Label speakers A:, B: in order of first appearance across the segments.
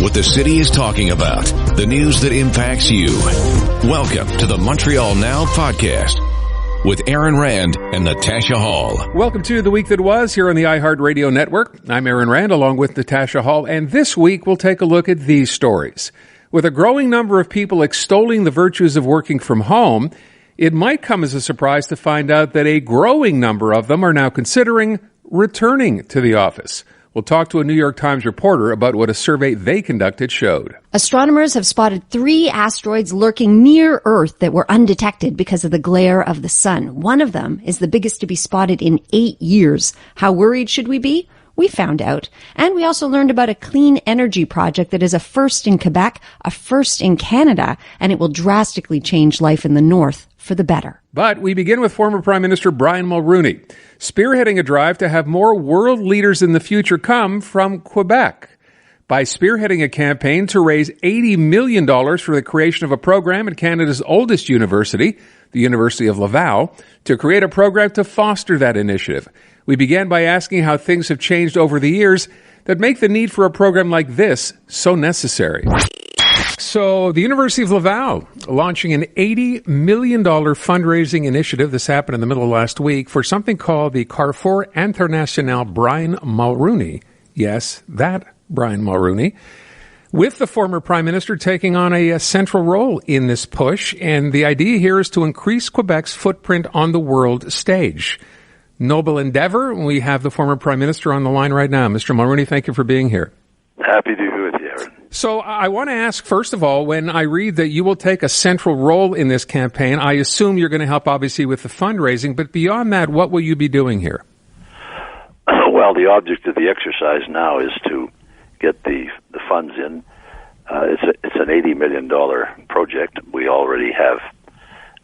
A: what the city is talking about, the news that impacts you. Welcome to the Montreal Now podcast with Aaron Rand and Natasha Hall.
B: Welcome to the week that was here on the iHeartRadio network. I'm Aaron Rand along with Natasha Hall, and this week we'll take a look at these stories. With a growing number of people extolling the virtues of working from home, it might come as a surprise to find out that a growing number of them are now considering returning to the office. We'll talk to a New York Times reporter about what a survey they conducted showed.
C: Astronomers have spotted 3 asteroids lurking near Earth that were undetected because of the glare of the sun. One of them is the biggest to be spotted in 8 years. How worried should we be? We found out. And we also learned about a clean energy project that is a first in Quebec, a first in Canada, and it will drastically change life in the North for the better.
B: But we begin with former Prime Minister Brian Mulroney, spearheading a drive to have more world leaders in the future come from Quebec by spearheading a campaign to raise $80 million for the creation of a program at Canada's oldest university, the University of Laval, to create a program to foster that initiative. We began by asking how things have changed over the years that make the need for a program like this so necessary. So the University of Laval launching an $80 million fundraising initiative. This happened in the middle of last week for something called the Carrefour International Brian Mulroney. Yes, that Brian Mulroney. With the former Prime Minister taking on a central role in this push. And the idea here is to increase Quebec's footprint on the world stage. Noble endeavor. We have the former Prime Minister on the line right now. Mr. Mulroney, thank you for being here.
D: Happy to be with you, Aaron.
B: So I want to ask, first of all, when I read that you will take a central role in this campaign, I assume you're going to help, obviously, with the fundraising. But beyond that, what will you be doing here?
D: Well, the object of the exercise now is to get the funds in. It's an $80 million project. We already have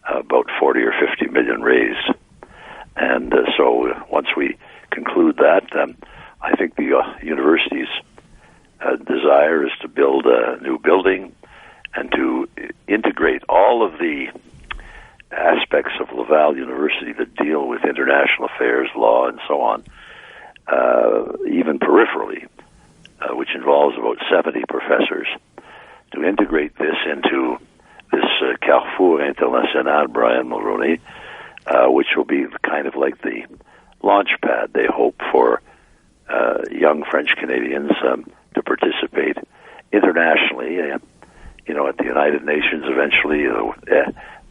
D: about 40 or 50 million raised. And so once we conclude that, I think the university's desire is to build a new building and to integrate all of the aspects of Laval University that deal with international affairs, law, and so on, even peripherally, which involves about 70 professors, to integrate this into this Carrefour International Brian Mulroney, which will be kind of like the launch pad, they hope, for young French Canadians to participate internationally, at the United Nations, eventually,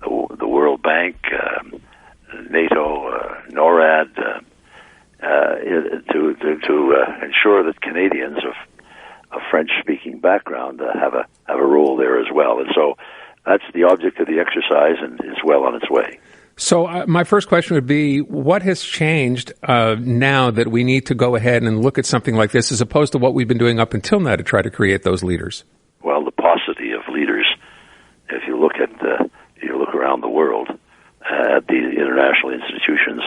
D: the World Bank, NATO, NORAD, to ensure that Canadians of French-speaking background have a role there as well. And so that's the object of the exercise, and is well on its way.
B: So my first question would be, what has changed now that we need to go ahead and look at something like this as opposed to what we've been doing up until now to try to create those leaders?
D: Well, the paucity of leaders, if you look around the world at the international institutions,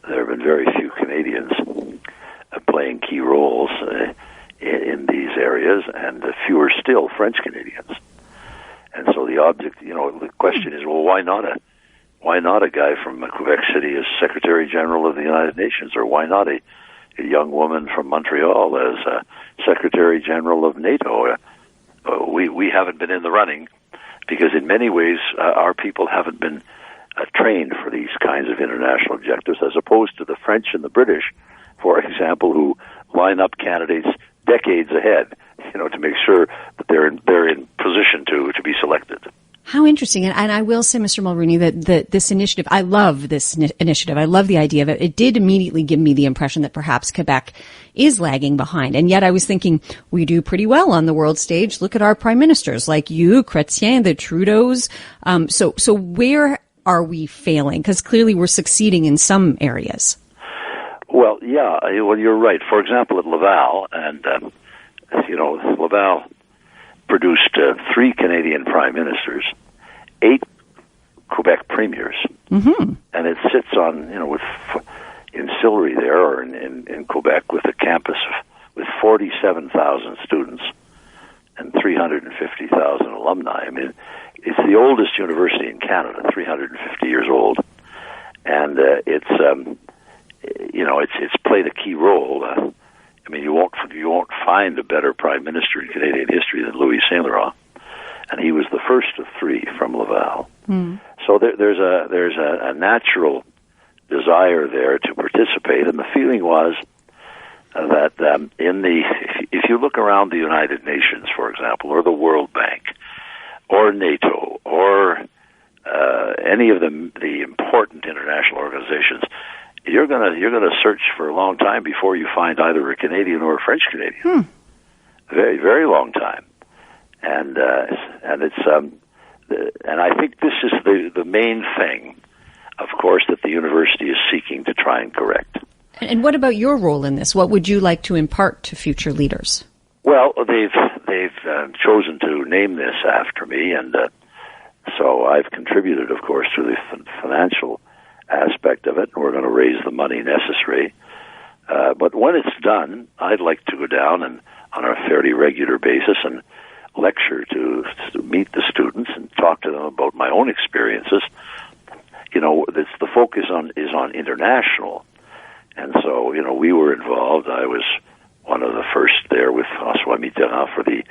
D: there have been very few Canadians playing key roles in these areas, and fewer still French Canadians. And so the object, the question is, well, why not a guy from Quebec City as Secretary General of the United Nations, or why not a young woman from Montreal as Secretary General of NATO? We haven't been in the running because in many ways our people haven't been trained for these kinds of international objectives, as opposed to the French and the British, for example, who line up candidates decades ahead, to make sure that they're in position to be selected.
C: How interesting. And I will say, Mr. Mulroney, that this initiative, I love this initiative. I love the idea of it. It did immediately give me the impression that perhaps Quebec is lagging behind. And yet I was thinking, we do pretty well on the world stage. Look at our prime ministers like you, Chrétien, the Trudeaus. So where are we failing? Because clearly we're succeeding in some areas.
D: Well, yeah. Well, you're right. For example, at Laval, and, Laval produced 3 Canadian prime ministers, 8 Quebec premiers, and it sits on, in Sillery there, or in Quebec, with a campus with 47,000 students and 350,000 alumni. I mean, it's the oldest university in Canada, 350 years old, and it's played a key role. You won't find a better prime minister in Canadian history than Louis St. Laurent, and he was the first of three from Laval. So there's a natural desire there to participate, and the feeling was that if you look around the United Nations, for example, or the World Bank, or NATO, or any of the important international organizations, you're gonna search for a long time before you find either a Canadian or a French Canadian. Very, very long time, and it's and I think this is the main thing, of course, that the university is seeking to try and correct.
C: And what about your role in this? What would you like to impart to future leaders?
D: Well, they've chosen to name this after me, and so I've contributed, of course, to the financial aspect of it, and we're going to raise the money necessary. But when it's done, I'd like to go down and on a fairly regular basis and lecture to meet the students and talk to them about my own experiences. You know, the focus is on international, and so we were involved. I was one of the first there with François Mitterrand for the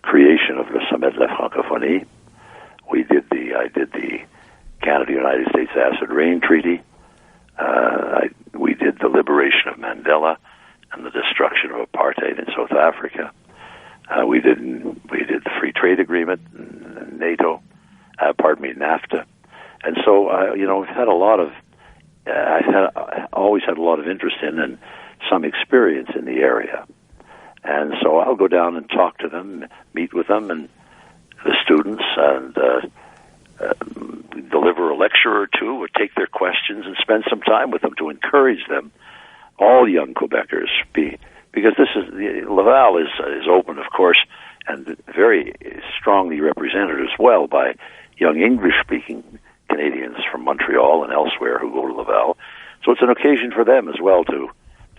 D: creation of le Sommet de la Francophonie. I did the Canada-United States Acid Rain Treaty. We did the liberation of Mandela and the destruction of apartheid in South Africa. We did the free trade agreement, NATO, NAFTA, and so I've had a lot of. I always had a lot of interest in and some experience in the area, and so I'll go down and talk to them, meet with them and the students, and deliver a lecture or two, or take their questions and spend some time with them to encourage them, all young Quebecers, because Laval is open, of course, and very strongly represented as well by young English-speaking Canadians from Montreal and elsewhere who go to Laval. So it's an occasion for them as well to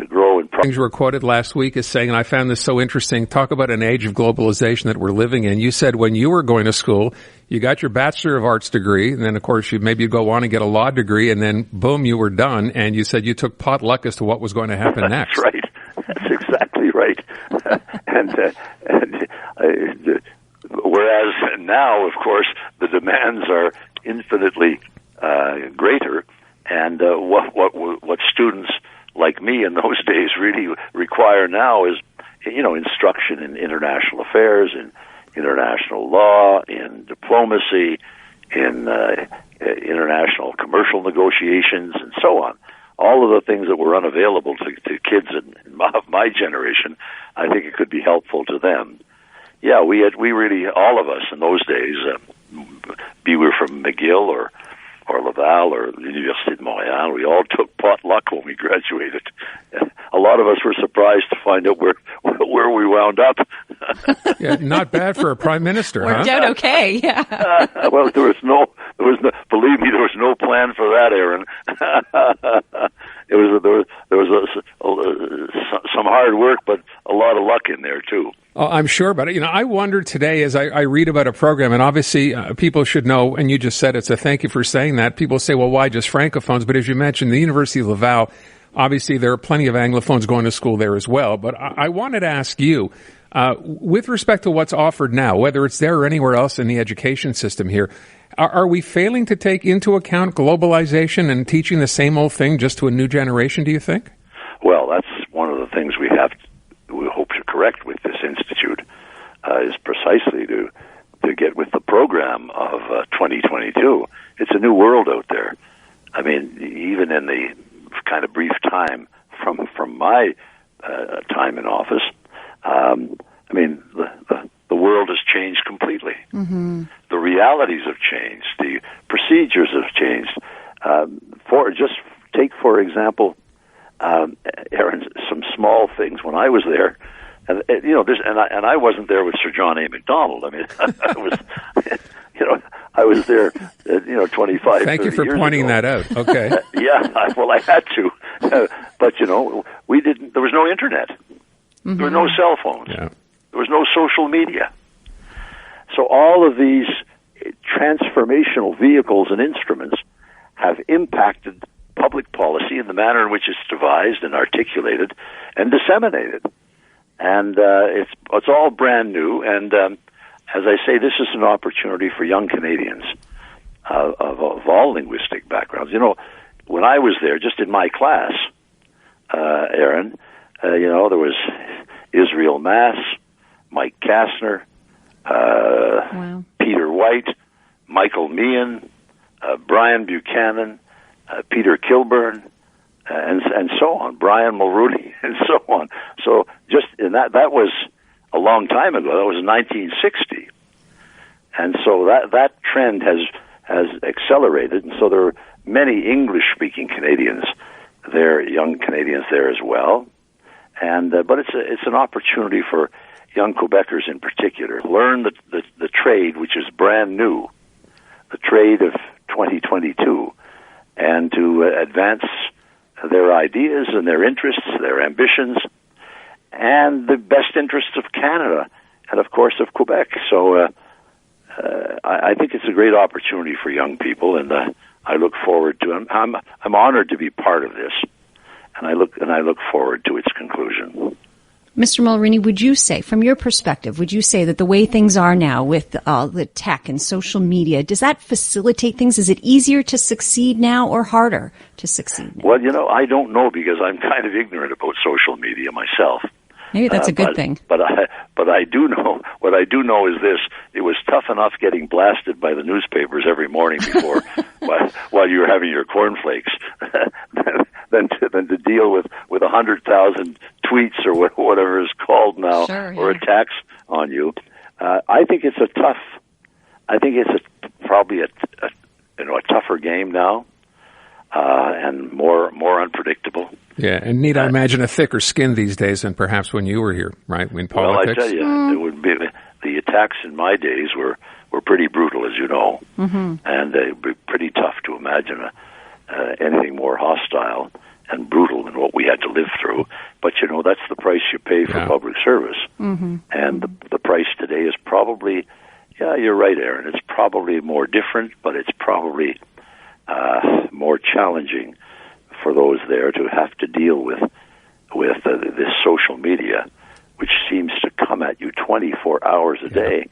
D: grow and
B: things were quoted last week as saying, and I found this so interesting, talk about an age of globalization that we're living in. You said when you were going to school, you got your Bachelor of Arts degree, and then, of course, you'd go on and get a law degree, and then, boom, you were done, and you said you took pot luck as to what was going to happen next.
D: That's right. That's exactly right. Whereas now, of course, the demands are infinitely greater, and what students like me in those days really require now is, instruction in international affairs, in international law, in diplomacy, in international commercial negotiations, and so on. All of the things that were unavailable to kids of my generation, I think it could be helpful to them. Yeah, we really, all of us in those days, be we from McGill or Laval or the University of Montreal, we all took pot luck when we graduated. A lot of us were surprised to find out where we wound up.
B: Yeah, not bad for a prime minister,
C: Worked out okay, yeah.
D: Well, believe me, there was no plan for that, Aaron. There was some hard work, but a lot of luck in there too.
B: Oh, I'm sure, but I wonder today as I read about a program, and obviously people should know, and you just said it, so thank you for saying that. People say, well, why just Francophones? But as you mentioned, the University of Laval, obviously there are plenty of Anglophones going to school there as well. But I wanted to ask you, with respect to what's offered now, whether it's there or anywhere else in the education system here, are we failing to take into account globalization and teaching the same old thing just to a new generation, do you think?
D: Well, that's one of the things we hope to correct with this institute, is precisely to get with the program of 2022. It's a new world out there. I mean, even in the kind of brief time from my time in office, the world has changed completely. Mm-hmm. The realities have changed. The procedures have changed. For example, Aaron, some small things. When I was there, and I wasn't there with Sir John A. Macdonald. I mean, I was there, 25.
B: Thank you for pointing that out. Okay.
D: Yeah, I had to, but we didn't. There was no internet. Mm-hmm. There were no cell phones. Yeah. There was no social media. So all of these transformational vehicles and instruments have impacted public policy in the manner in which it's devised and articulated and disseminated. And it's all brand new. And as I say, this is an opportunity for young Canadians of all linguistic backgrounds. You know, when I was there, just in my class, Aaron, you know, there was Israel Mass, Mike Kastner,
C: wow.
D: Peter White, Michael Meehan, Brian Buchanan, Peter Kilburn, and so on, Brian Mulroney, and so on. So just in that was a long time ago. That was 1960, and so that trend has accelerated. And so there are many English-speaking Canadians there, young Canadians there as well. And but it's an opportunity for young Quebecers in particular learn the trade, which is brand new, the trade of 2022, and to advance their ideas and their interests, their ambitions, and the best interests of Canada, and of course of Quebec. So I think it's a great opportunity for young people, and I look forward to it. I'm honored to be part of this, and I look forward to its conclusion.
C: Mr. Mulroney, would you say, from your perspective, would you say that the way things are now with the tech and social media, does that facilitate things? Is it easier to succeed now or harder to succeed now?
D: Well, you know, I don't know, because I'm kind of ignorant about social media myself.
C: Maybe that's a good thing.
D: But I do know, what I do know is this: it was tough enough getting blasted by the newspapers every morning before while you were having your cornflakes than to deal with 100,000 tweets or whatever is called now,
C: sure, yeah.
D: or attacks on you. I think it's probably a tougher game now, and more unpredictable.
B: Yeah, and need I imagine a thicker skin these days than perhaps when you were here, right? In politics.
D: Well, I tell you, it would be the attacks in my days were pretty brutal, as you know, and it would be pretty tough to imagine anything more hostile and brutal than what we had to live through. But you know, that's the price you pay for public service, and the price today is probably, yeah, you're right, Aaron. It's probably more different, but it's probably more challenging for those there to have to deal with this social media, which seems to come at you 24 hours a day,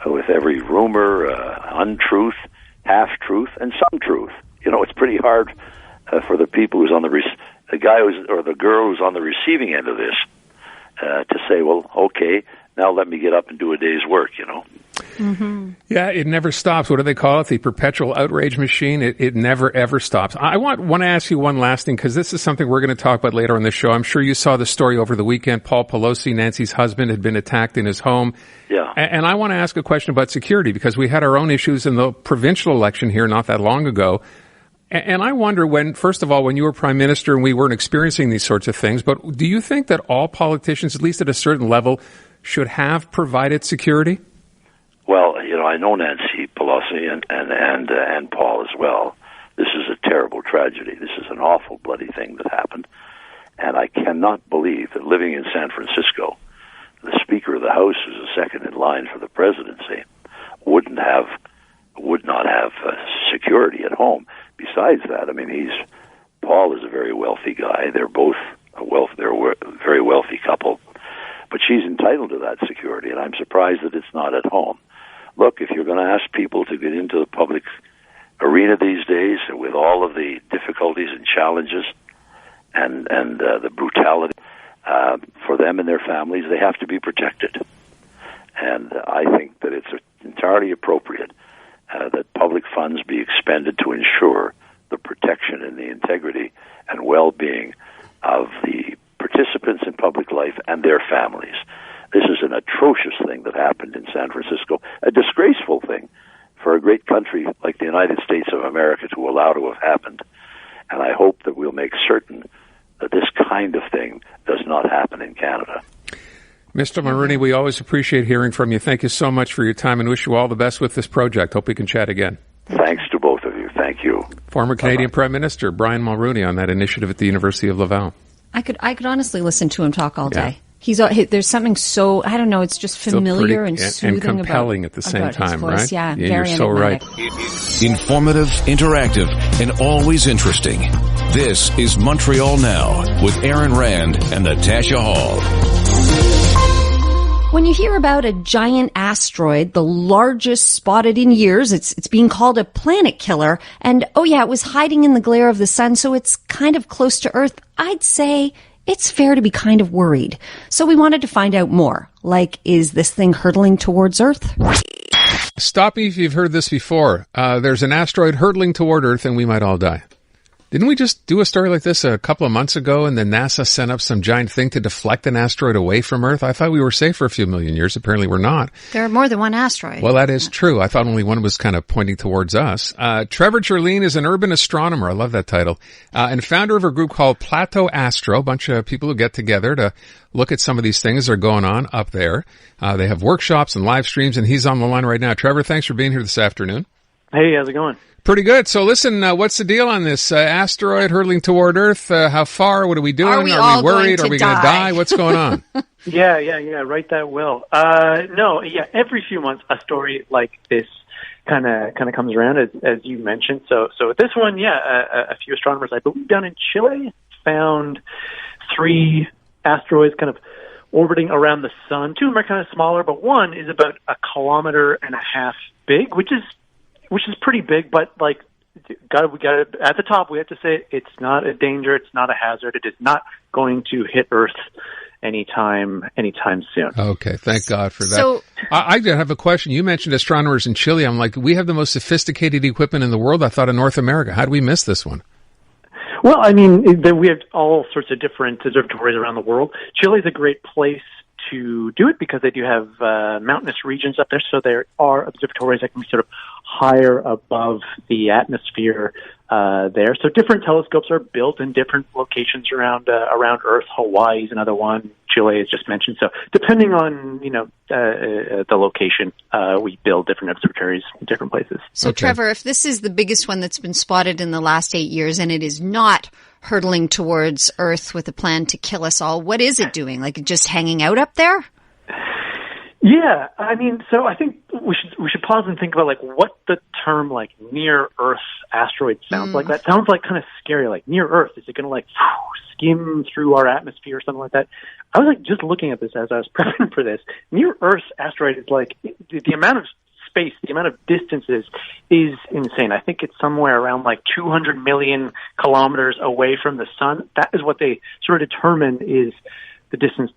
D: with every rumor, untruth, half-truth, and some truth. You know, it's pretty hard for the people who's on the guy or the girl who's on the receiving end of this to say, well, okay, now let me get up and do a day's work, you know.
B: Mm-hmm. Yeah, it never stops. What do they call it? The perpetual outrage machine. It never, ever stops. I want to ask you one last thing, because this is something we're going to talk about later on the show. I'm sure you saw the story over the weekend. Paul Pelosi, Nancy's husband, had been attacked in his home.
D: Yeah.
B: And I want to ask a question about security, because we had our own issues in the provincial election here not that long ago. And I wonder first of all, when you were Prime Minister and we weren't experiencing these sorts of things, but do you think that all politicians, at least at a certain level, should have provided security?
D: Well, you know, I know Nancy Pelosi and Paul as well. This is a terrible tragedy. This is an awful, bloody thing that happened. And I cannot believe that living in San Francisco, the Speaker of the House, who's the second in line for the presidency, would not have security at home. Besides that, I mean, Paul is a very wealthy guy. They're both they're a very wealthy couple. But she's entitled to that security, and I'm surprised that it's not at home. Look, if you're going to ask people to get into the public arena these days, with all of the difficulties and challenges and the brutality for them and their families, they have to be protected. And I think that it's entirely appropriate that public funds be expended to ensure the protection and the integrity and well-being of the participants in public life and their families. This is an atrocious thing that happened in San Francisco, a disgraceful thing for a great country like the United States of America to allow to have happened. And I hope that we'll make certain that this kind of thing does not happen in Canada.
B: Mr. Mulroney, we always appreciate hearing from you. Thank you so much for your time and wish you all the best with this project. Hope we can chat again.
D: Thanks to both of you. Thank you.
B: Former Canadian Prime Minister Brian Mulroney on that initiative at the University of Laval.
C: I could honestly listen to him talk all day. There's something so, I don't know, it's just familiar and soothing
B: and compelling at the same time, right?
C: Yeah,
B: you're so right.
A: Informative, interactive, and always interesting. This is Montreal Now with Aaron Rand and Natasha Hall.
C: When you hear about a giant asteroid, the largest spotted in years, it's being called a planet killer, and oh yeah, it was hiding in the glare of the sun, so it's kind of close to Earth, I'd say it's fair to be kind of worried. So we wanted to find out more. Like, is this thing hurtling towards Earth?
B: Stop me if you've heard this before. There's an asteroid hurtling toward Earth and we might all die. Didn't we just do a story like this a couple of months ago and then NASA sent up some giant thing to deflect an asteroid away from Earth? I thought we were safe for a few million years. Apparently we're not.
C: There are more than one asteroid.
B: Well, that is true. I thought only one was kind of pointing towards us. Trevor Cherline is an urban astronomer. I love that title. And founder of a group called Plateau Astro, a bunch of people who get together to look at some of these things that are going on up there. They have workshops and live streams, and he's on the line right now. Trevor, thanks for being here this afternoon.
E: Hey, how's it going?
B: Pretty good. So listen, what's the deal on this asteroid hurtling toward Earth? How far? What are we doing? Are we worried? Are we going to die? What's going on?
E: Yeah. Right, that will. Every few months a story like this kind of comes around, as you mentioned. So this one, a few astronomers, I believe, down in Chile, found 3 asteroids kind of orbiting around the sun. 2 of them are kind of smaller, but one is about 1.5 kilometers big, which is pretty big, but we got to, at the top, we have to say it's not a danger, it's not a hazard, it is not going to hit Earth anytime soon.
B: Okay, thank God for that. So, I have a question. You mentioned astronomers in Chile. I'm like, we have the most sophisticated equipment in the world. I thought in North America. How did we miss this one?
E: Well, I mean, we have all sorts of different observatories around the world. Chile is a great place to do it because they do have mountainous regions up there, so there are observatories that can be sort of higher above the atmosphere there. So different telescopes are built in different locations around Earth. Hawaii is another one. Chile is just mentioned. So depending on the location, we build different observatories in different places.
C: So
B: okay.
C: Trevor, if this is the biggest one that's been spotted in the last 8 years, and it is not hurtling towards Earth with a plan to kill us all, what is it doing? Like just hanging out up there?
E: Yeah, I mean, so I think we should pause and think about what the term near Earth asteroid sounds like. That sounds kind of scary. Like near Earth, is it going to skim through our atmosphere or something like that? I was just looking at this as I was prepping for this. Near Earth asteroid is the amount of space, the amount of distances is insane. I think it's somewhere around 200 million kilometers away from the sun. That is what they sort of determine is the distance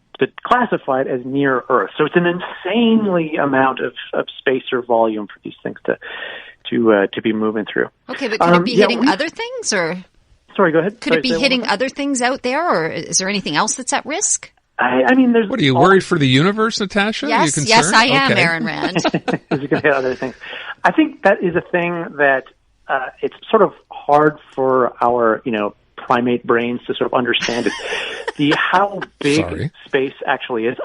E: classified as near Earth. So it's an insanely amount of space or volume for these things to be moving through.
C: Okay, but could it be hitting other things, or?
E: Sorry, go ahead.
C: Could it be hitting other things out there, or is there anything else that's at risk?
E: I mean, there's.
B: What, are you worried for the universe, Natasha?
C: Yes,
B: are you concerned?
C: yes, I am,
B: okay.
C: Aaron Rand.
E: Is it going to hit other things? I think that is a thing that it's sort of hard for our, primate brains to sort of understand it. How big space actually is.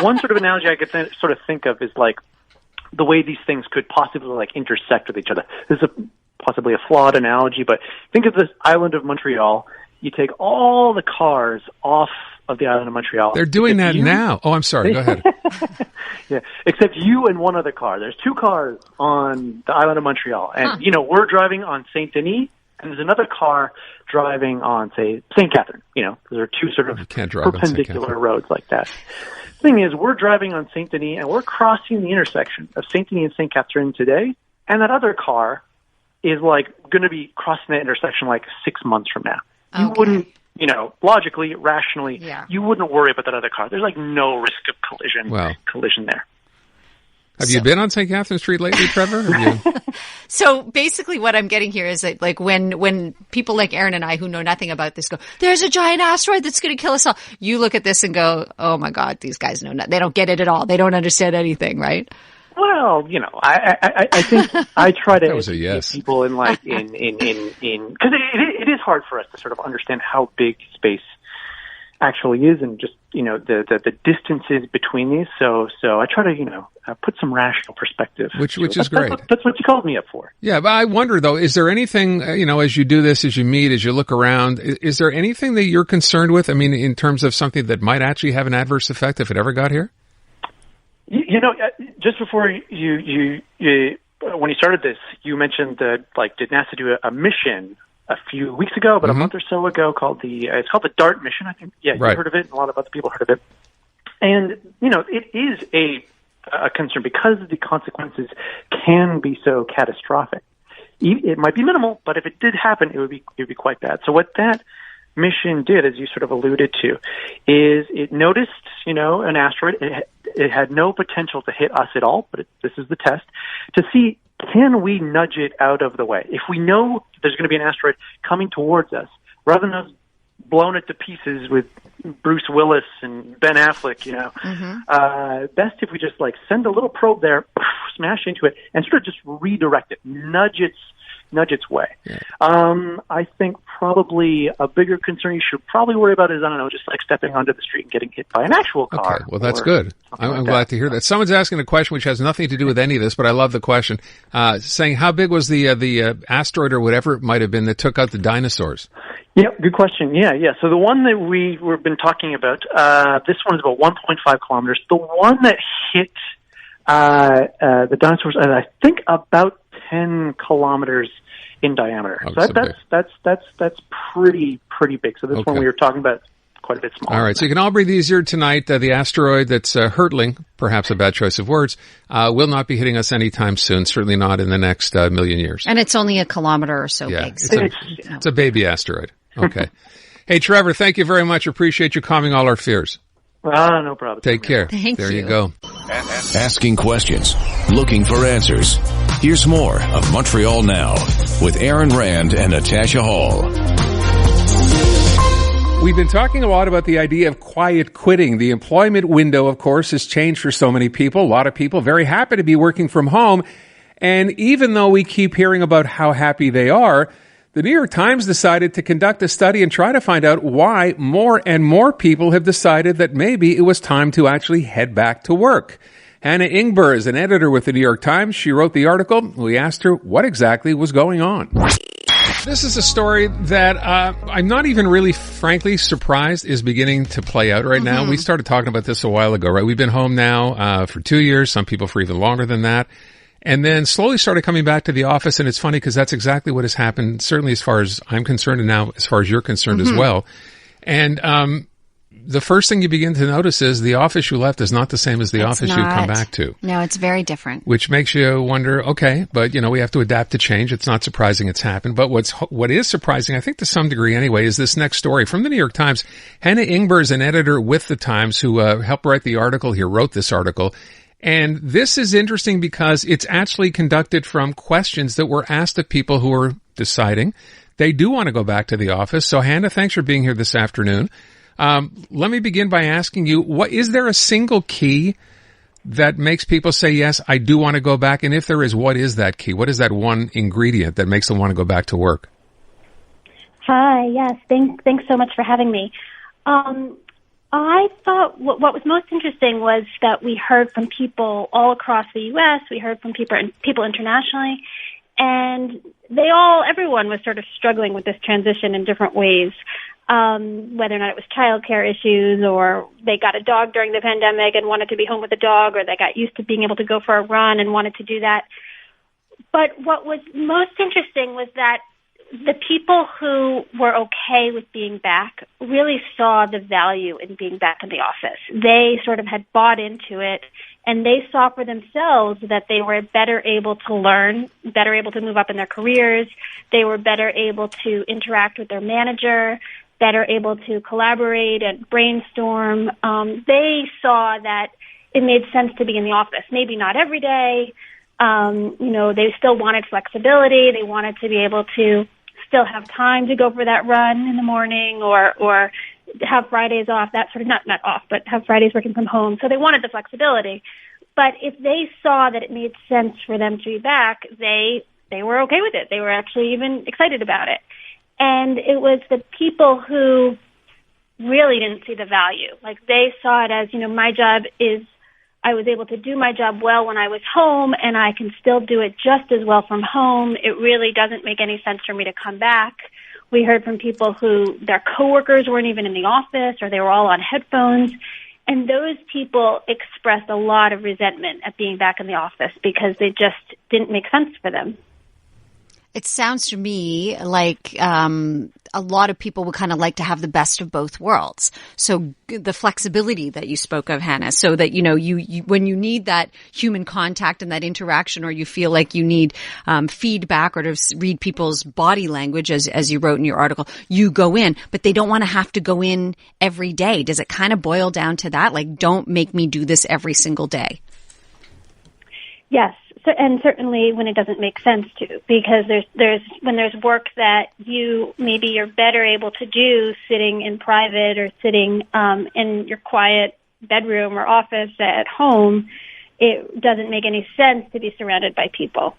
E: One sort of analogy I could sort of think of is the way these things could possibly intersect with each other. This is possibly a flawed analogy, but think of this island of Montreal. You take all the cars off of the island of Montreal.
B: They're doing that now. Oh, I'm sorry. Go ahead.
E: Yeah, except you and one other car. There's 2 cars on the island of Montreal. And, we're driving on Saint Denis, and there's another car driving on, say, St. Catherine. There are 2 sort of perpendicular roads like that. The thing is, we're driving on St. Denis, and we're crossing the intersection of St. Denis and St. Catherine today, and that other car is, going to be crossing that intersection 6 months from now. You wouldn't, logically, rationally, you wouldn't worry about that other car. There's no risk of collision there.
B: Have you been on St. Catherine Street lately, Trevor?
C: So basically what I'm getting here is that when people like Aaron and I who know nothing about this go, there's a giant asteroid that's going to kill us all. You look at this and go, oh my God, these guys know nothing. They don't get it at all. They don't understand anything, right?
E: Well, I think I try to
B: educate
E: people in because it is hard for us to sort of understand how big space actually is, and just the distances between these. So I try to put some rational perspective,
B: which is great.
E: That's what you called me up for.
B: Yeah, but I wonder though, is there anything as you do this, as you meet, as you look around, is there anything that you're concerned with? I mean, in terms of something that might actually have an adverse effect if it ever got here?
E: Just before you when you started this, you mentioned that did NASA do a mission a few weeks ago, about a month or so ago, called it's called the DART mission. I think, you heard of it, and a lot of other people heard of it. And, it is a concern because the consequences can be so catastrophic. It might be minimal, but if it did happen, it would be quite bad. So what that mission did, as you sort of alluded to, is it noticed, an asteroid. It had no potential to hit us at all, but this is the test, to see, can we nudge it out of the way? If we know there's going to be an asteroid coming towards us, rather than us blown it to pieces with Bruce Willis and Ben Affleck, best if we just send a little probe there, smash into it, and sort of just redirect it, nudge its way. Yeah. I think probably a bigger concern you should probably worry about is, just stepping onto the street and getting hit by an actual car.
B: Okay, well, that's good. I'm glad to hear that. Someone's asking a question which has nothing to do with any of this, but I love the question, saying how big was the asteroid or whatever it might have been that took out the dinosaurs?
E: Yeah, good question. Yeah. So the one that we've been talking about, this one is about 1.5 kilometers. The one that hit the dinosaurs, I think about 10 kilometers in diameter.
B: Oh,
E: so that's pretty big. So this one we were talking about quite a bit smaller.
B: All right, so you can all breathe easier tonight. The asteroid that's hurtling, perhaps a bad choice of words, will not be hitting us anytime soon, certainly not in the next million years.
C: And it's only a kilometer or so big. So
B: it's a baby asteroid. Okay. Hey, Trevor, thank you very much. Appreciate you calming all our fears.
E: No problem.
B: Take care.
C: Thank
B: you. There you go.
A: Asking questions, looking for answers. Here's more of Montreal Now with Aaron Rand and Natasha Hall.
B: We've been talking a lot about the idea of quiet quitting. The employment window, of course, has changed for so many people. A lot of people very happy to be working from home. And even though we keep hearing about how happy they are, the New York Times decided to conduct a study and try to find out why more and more people have decided that maybe it was time to actually head back to work. Hannah Ingber is an editor with the New York Times. She wrote the article. We asked her what exactly was going on. This is a story that I'm not even really, frankly, surprised is beginning to play out right now. We started talking about this a while ago, right? We've been home now for 2 years, some people for even longer than that. And then slowly started coming back to the office, and it's funny because that's exactly what has happened, certainly as far as I'm concerned, and now as far as you're concerned as well. And the first thing you begin to notice is the office you left is not the same as the office you come back to.
C: No, it's very different.
B: Which makes you wonder, okay, but we have to adapt to change. It's not surprising it's happened. But what is surprising, I think to some degree anyway, is this next story from the New York Times. Hannah Ingber is an editor with the Times who helped write the article here, wrote this article. And this is interesting because it's actually conducted from questions that were asked of people who are deciding they do want to go back to the office. So Hannah, thanks for being here this afternoon. Let me begin by asking you, is there a single key that makes people say, yes, I do want to go back? And if there is, what is that key? What is that one ingredient that makes them want to go back to work?
F: Hi, yes. Thanks so much for having me. I thought what was most interesting was that we heard from people all across the U.S., we heard from people internationally, and everyone was sort of struggling with this transition in different ways, whether or not it was childcare issues, or they got a dog during the pandemic and wanted to be home with the dog, or they got used to being able to go for a run and wanted to do that. But what was most interesting was that the people who were okay with being back really saw the value in being back in the office. They sort of had bought into it, and they saw for themselves that they were better able to learn, better able to move up in their careers. They were better able to interact with their manager, better able to collaborate and brainstorm. They saw that it made sense to be in the office. Maybe not every day. They still wanted flexibility. They wanted to be able to still have time to go for that run in the morning, or have Fridays off, that sort of, not off, but have Fridays working from home. So they wanted the flexibility. But if they saw that it made sense for them to be back, they were okay with it. They were actually even excited about it. And it was the people who really didn't see the value. Like, they saw it as, my job is, I was able to do my job well when I was home, and I can still do it just as well from home. It really doesn't make any sense for me to come back. We heard from people who their coworkers weren't even in the office, or they were all on headphones. And those people expressed a lot of resentment at being back in the office because they just didn't make sense for them.
C: It sounds to me like a lot of people would kind of like to have the best of both worlds. So the flexibility that you spoke of, Hannah, so that, you when you need that human contact and that interaction, or you feel like you need feedback or to read people's body language, as you wrote in your article, you go in, but they don't want to have to go in every day. Does it kind of boil down to that? Like, don't make me do this every single day.
F: Yes. So, and certainly when it doesn't make sense to, because when there's work that you're better able to do sitting in private or sitting in your quiet bedroom or office at home, it doesn't make any sense to be surrounded by people.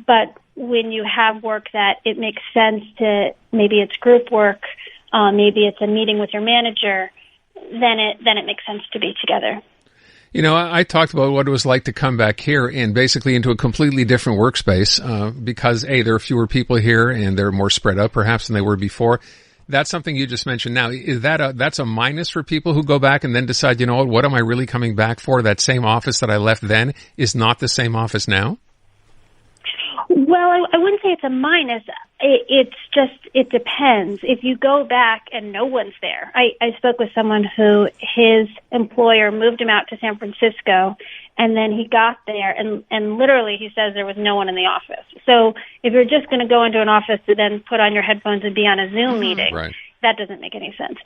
F: But when you have work that it makes sense to, maybe it's group work, maybe it's a meeting with your manager, then it makes sense to be together.
B: I talked about what it was like to come back here and basically into a completely different workspace because, A, there are fewer people here and they're more spread out perhaps than they were before. That's something you just mentioned now. Is that's a minus for people who go back and then decide, what am I really coming back for? That same office that I left then is not the same office now?
F: Well, I wouldn't say it's a minus. It depends. If you go back and no one's there. I spoke with someone who his employer moved him out to San Francisco, and then he got there, and literally he says there was no one in the office. So if you're just going to go into an office to then put on your headphones and be on a Zoom meeting,
B: right,
F: that doesn't make any sense.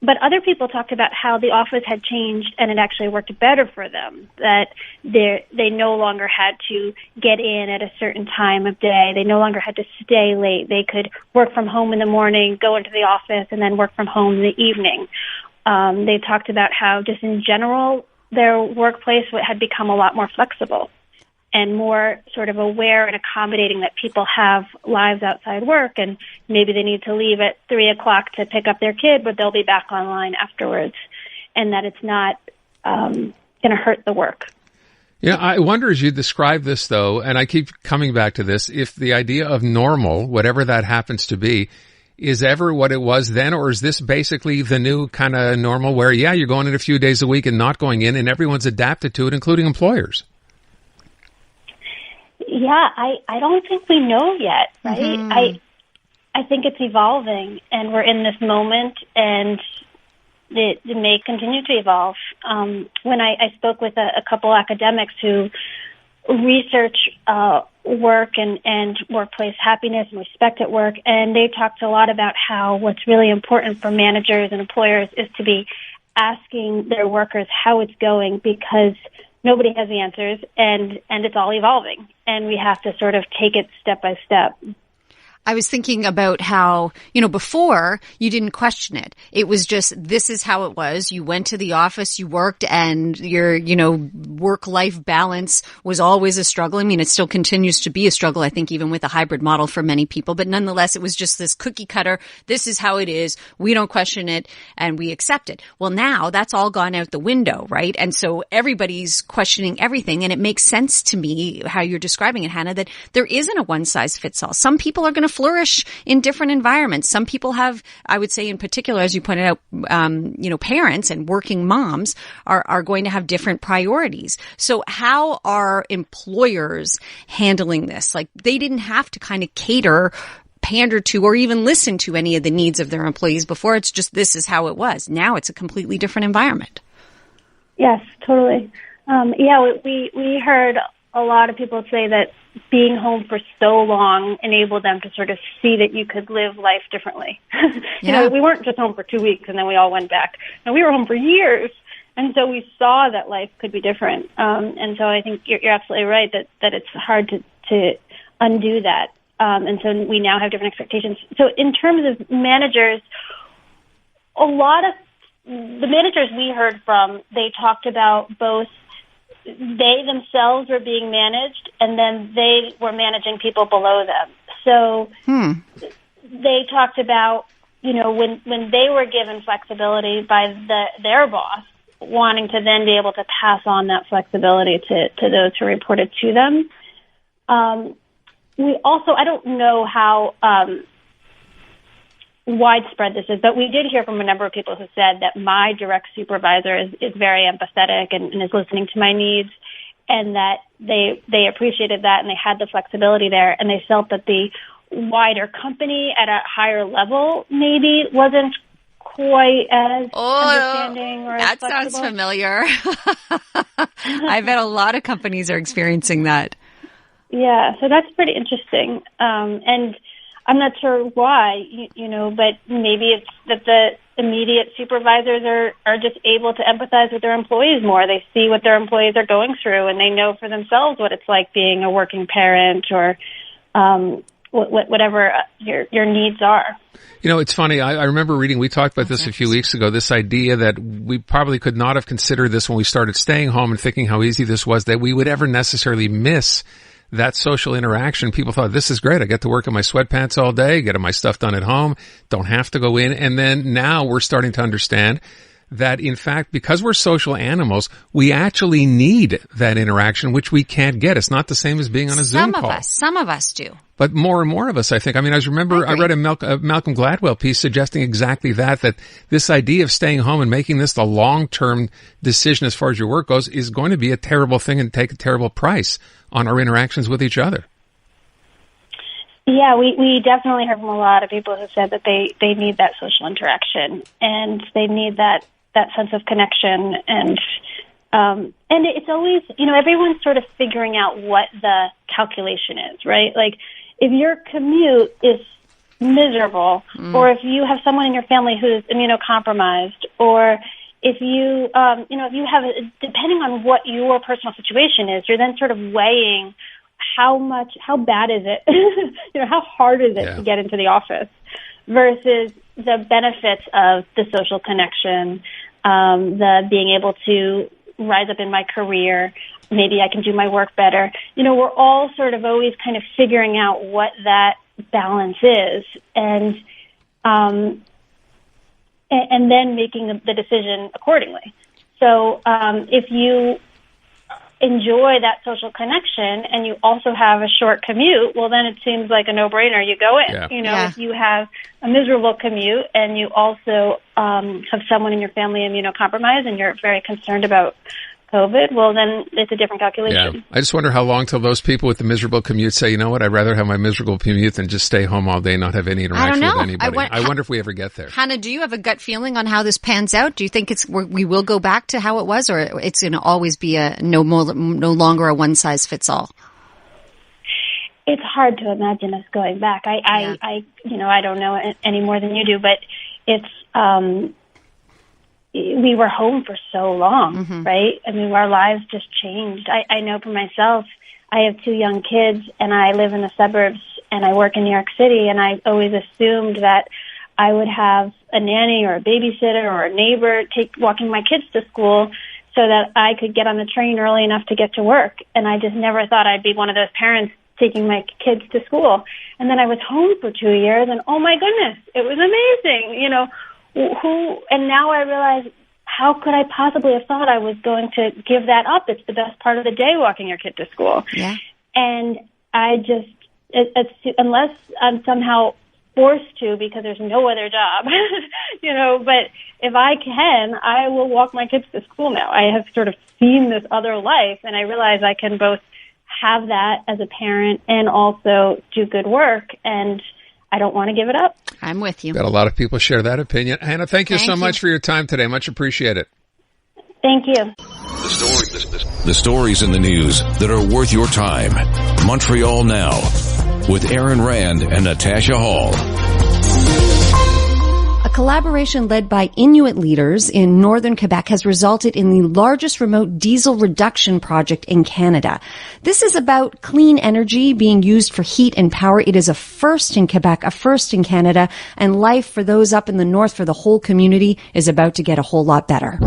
F: But other people talked about how the office had changed and it actually worked better for them, that they no longer had to get in at a certain time of day. They no longer had to stay late. They could work from home in the morning, go into the office, and then work from home in the evening. They talked about how just in general their workplace had become a lot more flexible and more sort of aware and accommodating that people have lives outside work, and maybe they need to leave at 3:00 to pick up their kid, but they'll be back online afterwards, and that it's not going to hurt the work.
B: I wonder, as you describe this, though, and I keep coming back to this, if the idea of normal, whatever that happens to be, is ever what it was then, or is this basically the new kind of normal where, you're going in a few days a week and not going in, and everyone's adapted to it, including employers?
F: Yeah, I don't think we know yet, right?
C: Mm-hmm.
F: I think it's evolving, and we're in this moment, and it may continue to evolve. When I spoke with a couple academics who research work and workplace happiness and respect at work, and they talked a lot about how what's really important for managers and employers is to be asking their workers how it's going, because nobody has the answers, and it's all evolving, and we have to sort of take it step by step.
C: I was thinking about how, before you didn't question it. It was just, this is how it was. You went to the office, you worked, and your, work-life balance was always a struggle. I mean, it still continues to be a struggle, I think, even with a hybrid model for many people. But nonetheless, it was just this cookie cutter. This is how it is. We don't question it, and we accept it. Well, now that's all gone out the window, right? And so everybody's questioning everything. And it makes sense to me how you're describing it, Hannah, that there isn't a one-size-fits-all. Some people are going to flourish in different environments. Some people have, I would say in particular, as you pointed out, parents and working moms are going to have different priorities. So how are employers handling this? Like, they didn't have to kind of pander to, or even listen to any of the needs of their employees before. It's just, this is how it was. Now it's a completely different environment.
F: Yes, totally. We heard a lot of people say that being home for so long enabled them to sort of see that you could live life differently. We weren't just home for 2 weeks and then we all went back. No, we were home for years. And so we saw that life could be different. And so I think you're absolutely right that it's hard to undo that. And so we now have different expectations. So in terms of managers, a lot of the managers we heard from, they talked about both they themselves were being managed, and then they were managing people below them. So they talked about, when they were given flexibility by their boss, wanting to then be able to pass on that flexibility to those who reported to them. We also, I don't know how widespread this is, but we did hear from a number of people who said that my direct supervisor is very empathetic and is listening to my needs. and that they appreciated that, and they had the flexibility there, and they felt that the wider company at a higher level maybe wasn't quite as understanding or
C: that
F: as flexible.
C: Sounds familiar. I bet a lot of companies are experiencing that.
F: Yeah, so that's pretty interesting. And I'm not sure why, but maybe it's that the immediate supervisors are just able to empathize with their employees more. They see what their employees are going through, and they know for themselves what it's like being a working parent or whatever your needs are.
B: It's funny. I remember reading, we talked about this a few weeks ago, this idea that we probably could not have considered this when we started staying home and thinking how easy this was, that we would ever necessarily miss that social interaction. People thought, this is great. I get to work in my sweatpants all day, get my stuff done at home, don't have to go in. And then now we're starting to understand that, in fact, because we're social animals, we actually need that interaction, which we can't get. It's not the same as being on a Zoom call.
C: Some of us do.
B: But more and more of us, I think. I mean, I read a Malcolm Gladwell piece suggesting exactly that this idea of staying home and making this the long-term decision as far as your work goes is going to be a terrible thing and take a terrible price on our interactions with each other.
F: Yeah, we definitely heard from a lot of people who said that they need that social interaction, and they need that sense of connection, and it's always, everyone's sort of figuring out what the calculation is, right? Like, if your commute is miserable, or if you have someone in your family who's immunocompromised, or if you, if you have, depending on what your personal situation is, you're then sort of weighing how bad is it, how hard is it to get into the office versus the benefits of the social connection, the being able to rise up in my career, maybe I can do my work better. We're all sort of always kind of figuring out what that balance is, and then making the decision accordingly. So if you enjoy that social connection and you also have a short commute, well, then it seems like a no-brainer. You go in. If you have a miserable commute and you also have someone in your family immunocompromised and you're very concerned about COVID, well, then it's a different calculation.
B: Yeah. I just wonder how long till those people with the miserable commute say, you know what, I'd rather have my miserable commute than just stay home all day and not have any interaction with anybody. I wonder if we ever get there.
C: Hannah, do you have a gut feeling on how this pans out? Do you think we will go back to how it was, or it's going to always be no longer a one-size-fits-all?
F: It's hard to imagine us going back. I don't know any more than you do, but it's we were home for so long, right? I mean, our lives just changed. I know for myself, I have 2 young kids, and I live in the suburbs, and I work in New York City, and I always assumed that I would have a nanny or a babysitter or a neighbor walking my kids to school so that I could get on the train early enough to get to work. And I just never thought I'd be one of those parents taking my kids to school. And then I was home for 2 years, and oh my goodness, it was amazing, and now I realize, how could I possibly have thought I was going to give that up? It's the best part of the day, walking your kid to school. Yeah. And I just, unless I'm somehow forced to, because there's no other job, but if I can, I will walk my kids to school now. I have sort of seen this other life, and I realize I can both have that as a parent and also do good work, and I don't want to give it up.
C: I'm with you.
B: Got a lot of people share that opinion. Hannah, thank you so much for your time today. Much appreciated.
F: Thank you.
A: The stories in the news that are worth your time. Montreal Now with Aaron Rand and Natasha Hall.
C: A collaboration led by Inuit leaders in northern Quebec has resulted in the largest remote diesel reduction project in Canada. This is about clean energy being used for heat and power. It is a first in Quebec, a first in Canada, and life for those up in the north, for the whole community, is about to get a whole lot better.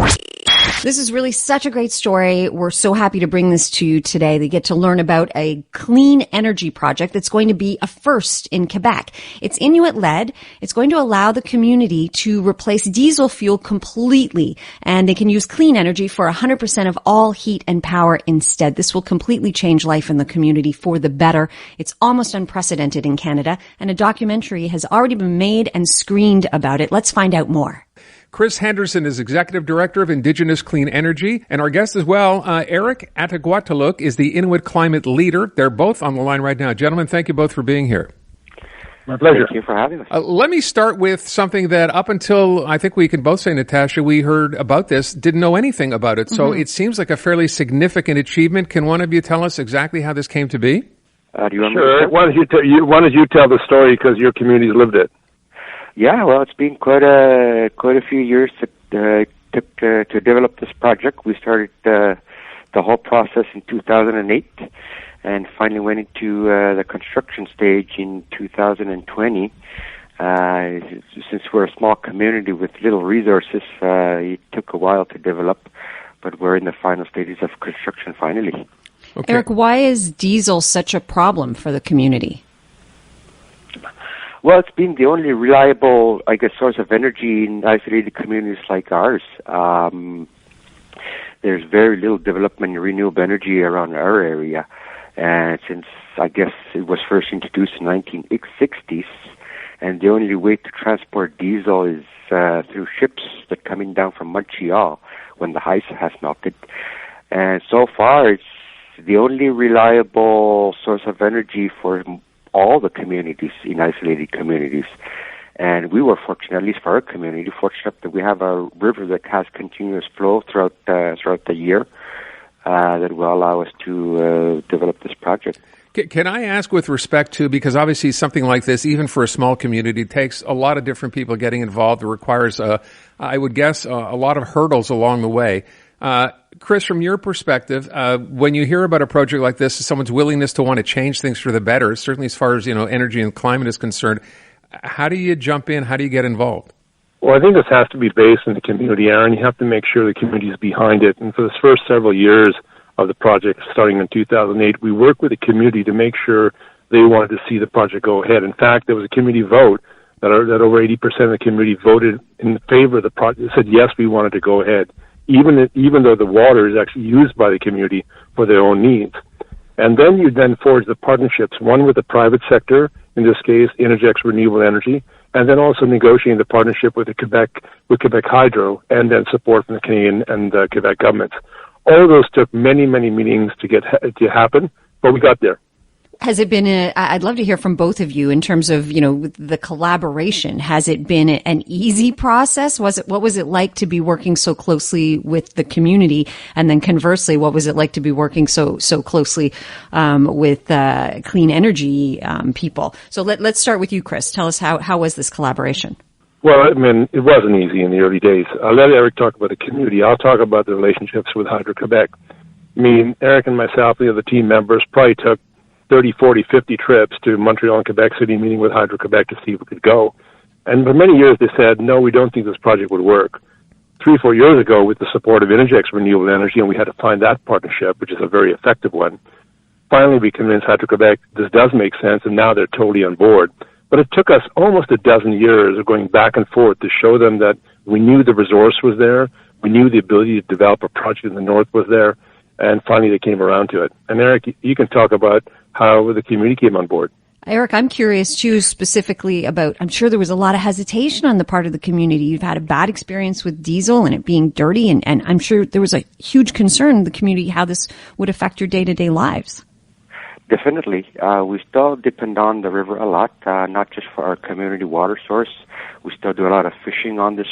C: This is really such a great story. We're so happy to bring this to you today. They get to learn about a clean energy project that's going to be a first in Quebec. It's Inuit-led. It's going to allow the community to replace diesel fuel completely, and they can use clean energy for 100% of all heat and power instead. This will completely change life in the community for the better. It's almost unprecedented in Canada, and a documentary has already been made and screened about it. Let's find out more.
B: Chris Henderson is Executive Director of Indigenous Clean Energy. And our guest as well, Eric ATAGOTAALUK, is the Inuit Climate Leader. They're both on the line right now. Gentlemen, thank you both for being here.
G: My pleasure.
H: Thank you for having us.
B: Let me start with something that up until, I think we can both say, Natasha, we heard about this, didn't know anything about it. So it seems like a fairly significant achievement. Can one of you tell us exactly how this came to be?
G: Do you want sure. Why don't you tell the story because your community's lived it?
H: Yeah, well, it's been quite a few years that took to develop this project. We started the whole process in 2008. And finally went into the construction stage in 2020. Since we're a small community with little resources, it took a while to develop, but we're in the final stages of construction finally.
C: Okay. Eric, why is diesel such a problem for the community?
H: Well, it's been the only reliable, source of energy in isolated communities like ours. There's very little development in renewable energy around our area. And since, it was first introduced in the 1960s, and the only way to transport diesel is through ships that are coming down from Montreal when the ice has melted. And so far, it's the only reliable source of energy for all the communities in isolated communities. And we were fortunate, at least for our community, fortunate that we have a river that has continuous flow throughout the year. That will allow us to develop this project.
B: Can I ask with respect to, because obviously something like this, even for a small community, takes a lot of different people getting involved. It requires, I would guess, a lot of hurdles along the way. Chris, from your perspective, when you hear about a project like this, someone's willingness to want to change things for the better, certainly as far as, energy and climate is concerned, how do you jump in? How do you get involved?
G: Well, I think this has to be based in the community, Aaron. You have to make sure the community is behind it. And for the first several years of the project, starting in 2008, we worked with the community to make sure they wanted to see the project go ahead. In fact, there was a community vote that over 80% of the community voted in favor of the project, said, yes, we wanted to go ahead, even though the water is actually used by the community for their own needs. And then you then forge the partnerships, one with the private sector, in this case, Intergex Renewable Energy, and then also negotiating the partnership with Quebec Hydro, and then support from the Canadian and Quebec governments. All of those took many, many meetings to happen, but we got there.
C: Has it been I'd love to hear from both of you in terms of, the collaboration. Has it been an easy process? What was it like to be working so closely with the community? And then conversely, what was it like to be working so closely, with, clean energy, people? So let's start with you, Chris. Tell us how was this collaboration?
G: Well, it wasn't easy in the early days. I'll let Eric talk about the community. I'll talk about the relationships with Hydro-Quebec. Eric and myself, the other team members, probably took 30, 40, 50 trips to Montreal and Quebec City, meeting with Hydro-Quebec to see if we could go. And for many years they said, no, we don't think this project would work. 3 or 4 years ago, with the support of Intergex Renewable Energy, and we had to find that partnership, which is a very effective one, finally we convinced Hydro-Quebec this does make sense, and now they're totally on board. But it took us almost a dozen years of going back and forth to show them that we knew the resource was there, we knew the ability to develop a project in the north was there, and finally they came around to it. And Eric, you can talk about how the community came on board.
C: Eric, I'm curious too, specifically about, I'm sure there was a lot of hesitation on the part of the community. You've had a bad experience with diesel and it being dirty, and I'm sure there was a huge concern in the community how this would affect your day-to-day lives.
H: Definitely. We still depend on the river a lot, not just for our community water source. We still do a lot of fishing on this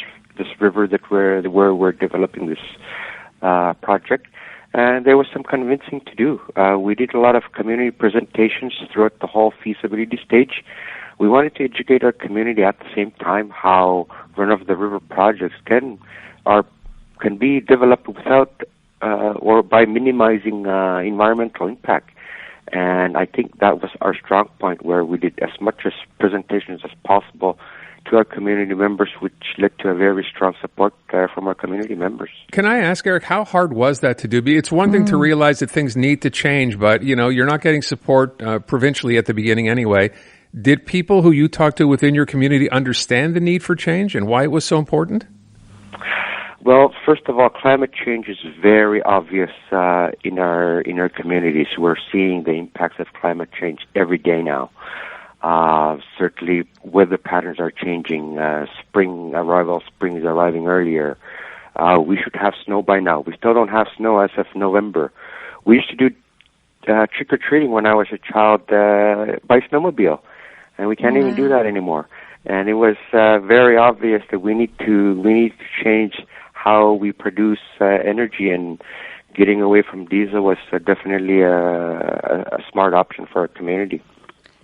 H: river where we're developing this project. And there was some convincing to do. We did a lot of community presentations throughout the whole feasibility stage. We wanted to educate our community at the same time how run-of-the-river projects can be developed without or by minimizing environmental impact. And I think that was our strong point, where we did as much as presentations as possible to our community members, which led to a very strong support from our community members.
B: Can I ask, Eric, how hard was that to do? It's one thing to realize that things need to change, but, you're not getting support provincially at the beginning anyway. Did people who you talked to within your community understand the need for change and why it was so important?
H: Well, first of all, climate change is very obvious in our communities. We're seeing the impacts of climate change every day now. Certainly, weather patterns are changing. Spring is arriving earlier. We should have snow by now. We still don't have snow as of November. We used to do trick-or-treating when I was a child by snowmobile, and we can't even do that anymore. And it was very obvious that we need to change how we produce energy, and getting away from diesel was definitely a smart option for our community.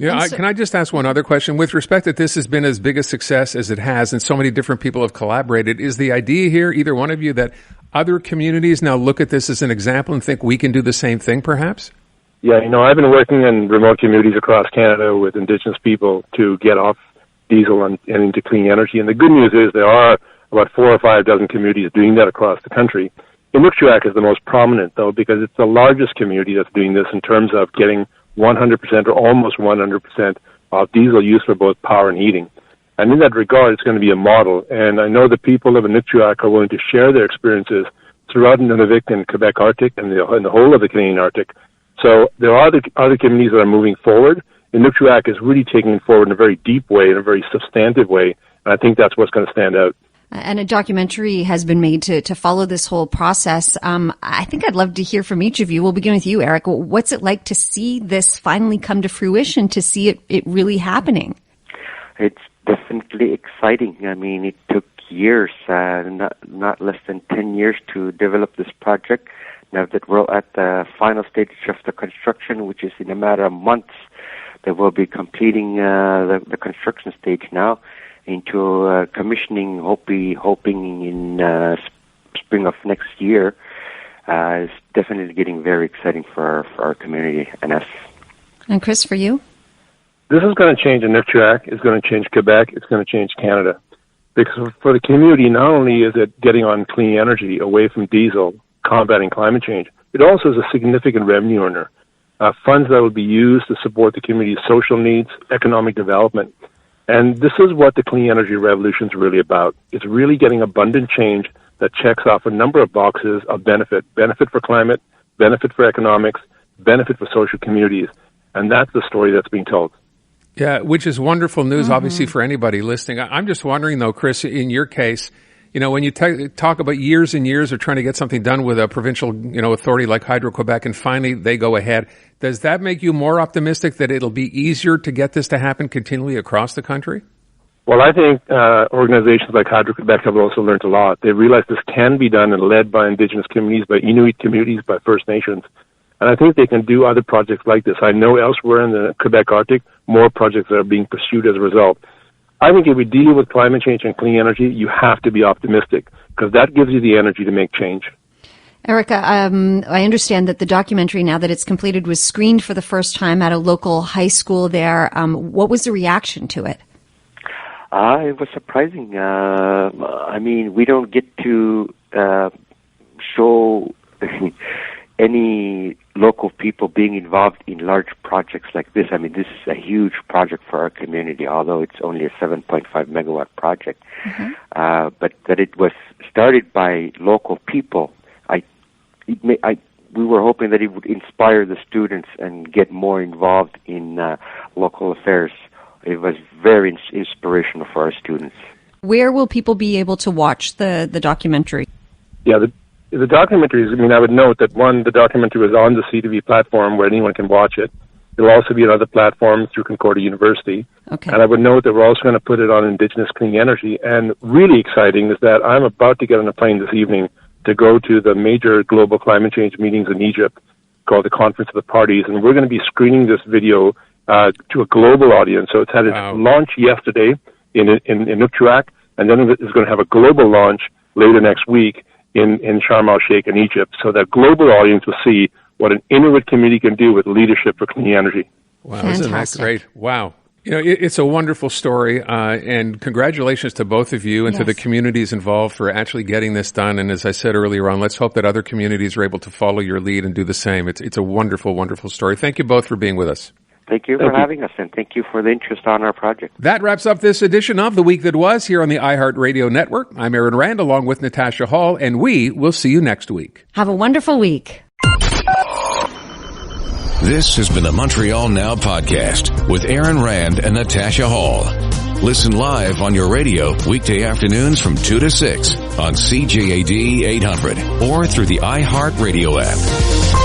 B: Yeah, can I just ask one other question? With respect that this has been as big a success as it has, and so many different people have collaborated, is the idea here, either one of you, that other communities now look at this as an example and think we can do the same thing, perhaps?
G: Yeah, I've been working in remote communities across Canada with Indigenous people to get off diesel and into clean energy. And the good news is there are about 4 or 5 dozen communities doing that across the country. Inuit-led is the most prominent, though, because it's the largest community that's doing this in terms of getting 100% or almost 100% of diesel use for both power and heating. And in that regard, it's going to be a model. And I know the people of Inuit-led are willing to share their experiences throughout Nunavik and Quebec Arctic and the whole of the Canadian Arctic. So there are other communities that are moving forward. Inuit-led is really taking it forward in a very deep way, in a very substantive way. And I think that's what's going to stand out.
C: And a documentary has been made to follow this whole process. I think I'd love to hear from each of you. We'll begin with you, Eric. What's it like to see this finally come to fruition, to see it really happening?
H: It's definitely exciting. I mean, it took years, not less than 10 years to develop this project. Now that we're at the final stage of the construction, which is in a matter of months, that we'll be completing the construction stage now into commissioning, hoping in spring of next year, is definitely getting very exciting for our community and us.
C: And Chris, for you?
G: This is going to change Inuit-led, it's going to change Quebec, it's going to change Canada. Because for the community, not only is it getting on clean energy away from diesel, combating climate change, it also is a significant revenue earner. Funds that will be used to support the community's social needs, economic development. And this is what the clean energy revolution is really about. It's really getting abundant change that checks off a number of boxes of benefit. Benefit for climate, benefit for economics, benefit for social communities. And that's the story that's being told.
B: Yeah, which is wonderful news, obviously, for anybody listening. I'm just wondering, though, Chris, in your case, when you talk about years and years of trying to get something done with a provincial, authority like Hydro-Quebec, and finally they go ahead, does that make you more optimistic that it'll be easier to get this to happen continually across the country?
G: Well, I think organizations like Hydro-Quebec have also learned a lot. They realize this can be done and led by Indigenous communities, by Inuit communities, by First Nations. And I think they can do other projects like this. I know elsewhere in the Quebec Arctic, more projects are being pursued as a result. I think if we deal with climate change and clean energy, you have to be optimistic, because that gives you the energy to make change.
C: Erica, I understand that the documentary, now that it's completed, was screened for the first time at a local high school there. What was the reaction to it?
H: It was surprising. We don't get to show any local people being involved in large projects like this. I mean, this is a huge project for our community, although it's only a 7.5 megawatt project. But that it was started by local people, we were hoping that it would inspire the students and get more involved in local affairs. It was very inspirational for our students.
C: Where will people be able to watch the documentary?
G: Yeah, the documentaries, I would note that, one, the documentary was on the C2V platform where anyone can watch it. It'll also be on other platforms through Concordia University.
C: Okay.
G: And I would note that we're also going to put it on Indigenous Clean Energy. And really exciting is that I'm about to get on a plane this evening to go to the major global climate change meetings in Egypt called the Conference of the Parties. And we're going to be screening this video to a global audience. So it's had its launch yesterday in Inuit-led, and then it's going to have a global launch later next week in Sharm el-Sheikh in Egypt, so that global audience will see what an Inuit community can do with leadership for clean energy.
B: Wow, isn't that great? Wow. It's a wonderful story, and congratulations to both of you and to the communities involved for actually getting this done. And as I said earlier on, let's hope that other communities are able to follow your lead and do the same. It's a wonderful, wonderful story. Thank you both for being with us.
H: Thank you for having us, and thank you for the interest on our project.
B: That wraps up this edition of The Week That Was here on the iHeartRadio Network. I'm Aaron Rand, along with Natasha Hall, and we will see you next week.
C: Have a wonderful week.
A: This has been the Montreal Now podcast with Aaron Rand and Natasha Hall. Listen live on your radio weekday afternoons from 2 to 6 on CJAD 800 or through the iHeartRadio app.